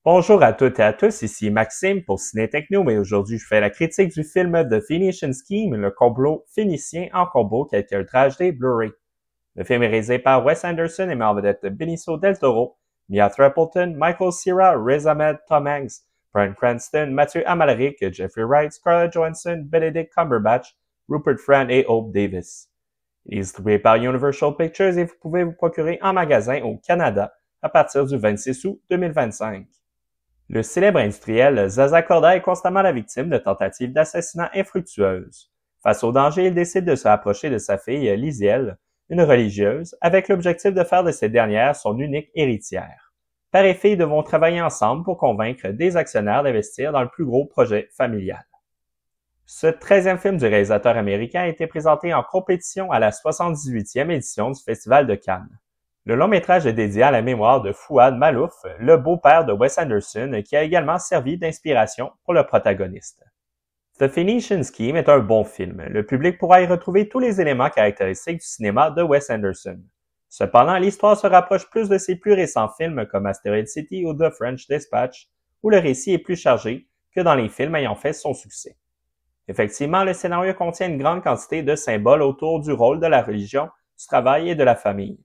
Bonjour à toutes et à tous, ici Maxime pour Ciné Techno et aujourd'hui je fais la critique du film The Phoenician Scheme, le complot phénicien en combo qui a été ultra HD Blu-ray. Le film est réalisé par Wes Anderson et met en vedette Benicio del Toro, Mia Thrappleton, Michael Cera, Riz Ahmed, Tom Hanks, Bryan Cranston, Mathieu Amalric, Jeffrey Wright, Scarlett Johansson, Benedict Cumberbatch, Rupert Friend et Hope Davis. Il est distribué par Universal Pictures et vous pouvez vous procurer en magasin au Canada à partir du 26 août 2025. Le célèbre industriel Zaza Corda est constamment la victime de tentatives d'assassinat infructueuses. Face au danger, il décide de se rapprocher de sa fille Lisielle, une religieuse, avec l'objectif de faire de cette dernière son unique héritière. Père et fille devront travailler ensemble pour convaincre des actionnaires d'investir dans le plus gros projet familial. Ce 13e film du réalisateur américain a été présenté en compétition à la 78e édition du Festival de Cannes. Le long-métrage est dédié à la mémoire de Fouad Malouf, le beau-père de Wes Anderson, qui a également servi d'inspiration pour le protagoniste. The Phoenician Scheme est un bon film. Le public pourra y retrouver tous les éléments caractéristiques du cinéma de Wes Anderson. Cependant, l'histoire se rapproche plus de ses plus récents films comme Asteroid City ou The French Dispatch, où le récit est plus chargé que dans les films ayant fait son succès. Effectivement, le scénario contient une grande quantité de symboles autour du rôle de la religion, du travail et de la famille.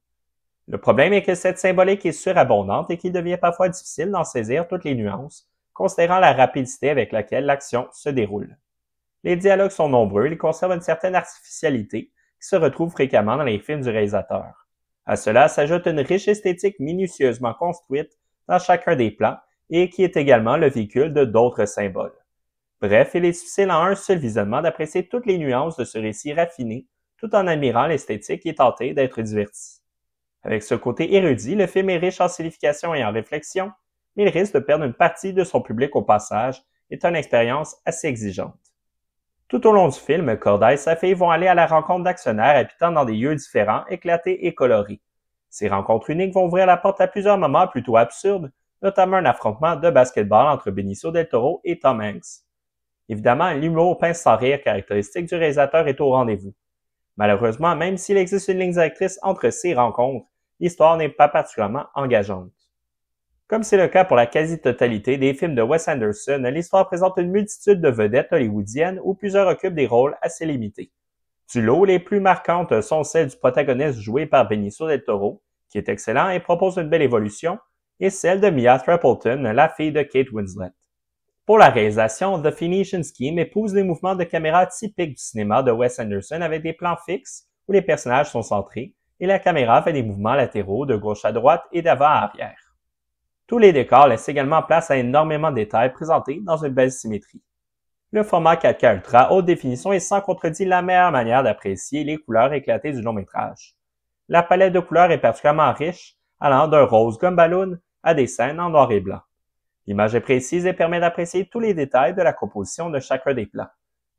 Le problème est que cette symbolique est surabondante et qu'il devient parfois difficile d'en saisir toutes les nuances, considérant la rapidité avec laquelle l'action se déroule. Les dialogues sont nombreux et ils conservent une certaine artificialité qui se retrouve fréquemment dans les films du réalisateur. À cela s'ajoute une riche esthétique minutieusement construite dans chacun des plans et qui est également le véhicule de d'autres symboles. Bref, il est difficile en un seul visionnement d'apprécier toutes les nuances de ce récit raffiné tout en admirant l'esthétique et tenter d'être diverti. Avec ce côté érudit, le film est riche en signification et en réflexion, mais il risque de perdre une partie de son public au passage et est une expérience assez exigeante. Tout au long du film, Corda et sa fille vont aller à la rencontre d'actionnaires habitant dans des lieux différents, éclatés et colorés. Ces rencontres uniques vont ouvrir la porte à plusieurs moments plutôt absurdes, notamment un affrontement de basketball entre Benicio del Toro et Tom Hanks. Évidemment, l'humour pince sans rire caractéristique du réalisateur est au rendez-vous. Malheureusement, même s'il existe une ligne directrice entre ces rencontres, l'histoire n'est pas particulièrement engageante. Comme c'est le cas pour la quasi-totalité des films de Wes Anderson, l'histoire présente une multitude de vedettes hollywoodiennes où plusieurs occupent des rôles assez limités. Du lot, les plus marquantes sont celles du protagoniste joué par Benicio del Toro, qui est excellent et propose une belle évolution, et celle de Mia Thrappleton, la fille de Kate Winslet. Pour la réalisation, The Phoenician Scheme épouse les mouvements de caméra typiques du cinéma de Wes Anderson avec des plans fixes où les personnages sont centrés et la caméra fait des mouvements latéraux de gauche à droite et d'avant à arrière. Tous les décors laissent également place à énormément de détails présentés dans une belle symétrie. Le format 4K Ultra haute définition est sans contredit la meilleure manière d'apprécier les couleurs éclatées du long-métrage. La palette de couleurs est particulièrement riche, allant d'un rose gumballoon à des scènes en noir et blanc. L'image est précise et permet d'apprécier tous les détails de la composition de chacun des plans.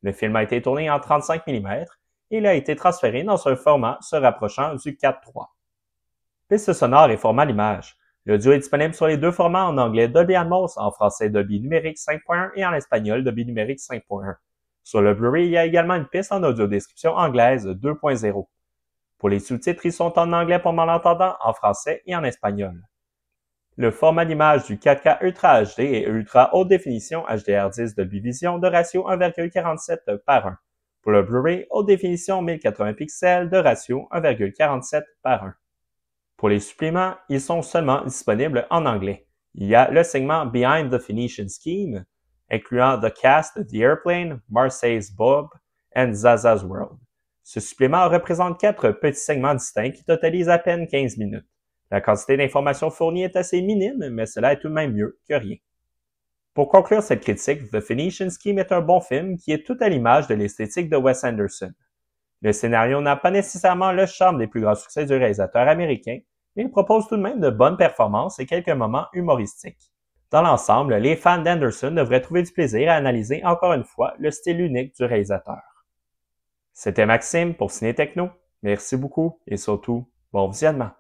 Le film a été tourné en 35 mm et il a été transféré dans un format se rapprochant du 4:3. Piste sonore et format l'image. L'audio est disponible sur les deux formats en anglais Dolby Atmos, en français Dolby Numérique 5.1 et en espagnol Dolby Numérique 5.1. Sur le Blu-ray, il y a également une piste en audio-description anglaise 2.0. Pour les sous-titres, ils sont en anglais pour malentendants, en français et en espagnol. Le format d'image du 4K Ultra HD est Ultra Haute Définition HDR10 Dolby Vision de ratio 1,47 par 1. Pour le Blu-ray, Haute Définition 1080 pixels de ratio 1,47 par 1. Pour les suppléments, ils sont seulement disponibles en anglais. Il y a le segment Behind the Phoenician Scheme, incluant The Cast, The Airplane, Marseille's Bob and Zaza's World. Ce supplément représente 4 petits segments distincts qui totalisent à peine 15 minutes. La quantité d'informations fournies est assez minime, mais cela est tout de même mieux que rien. Pour conclure cette critique, The Phoenician Scheme est un bon film qui est tout à l'image de l'esthétique de Wes Anderson. Le scénario n'a pas nécessairement le charme des plus grands succès du réalisateur américain, mais il propose tout de même de bonnes performances et quelques moments humoristiques. Dans l'ensemble, les fans d'Anderson devraient trouver du plaisir à analyser encore une fois le style unique du réalisateur. C'était Maxime pour Ciné Techno. Merci beaucoup et surtout, bon visionnement.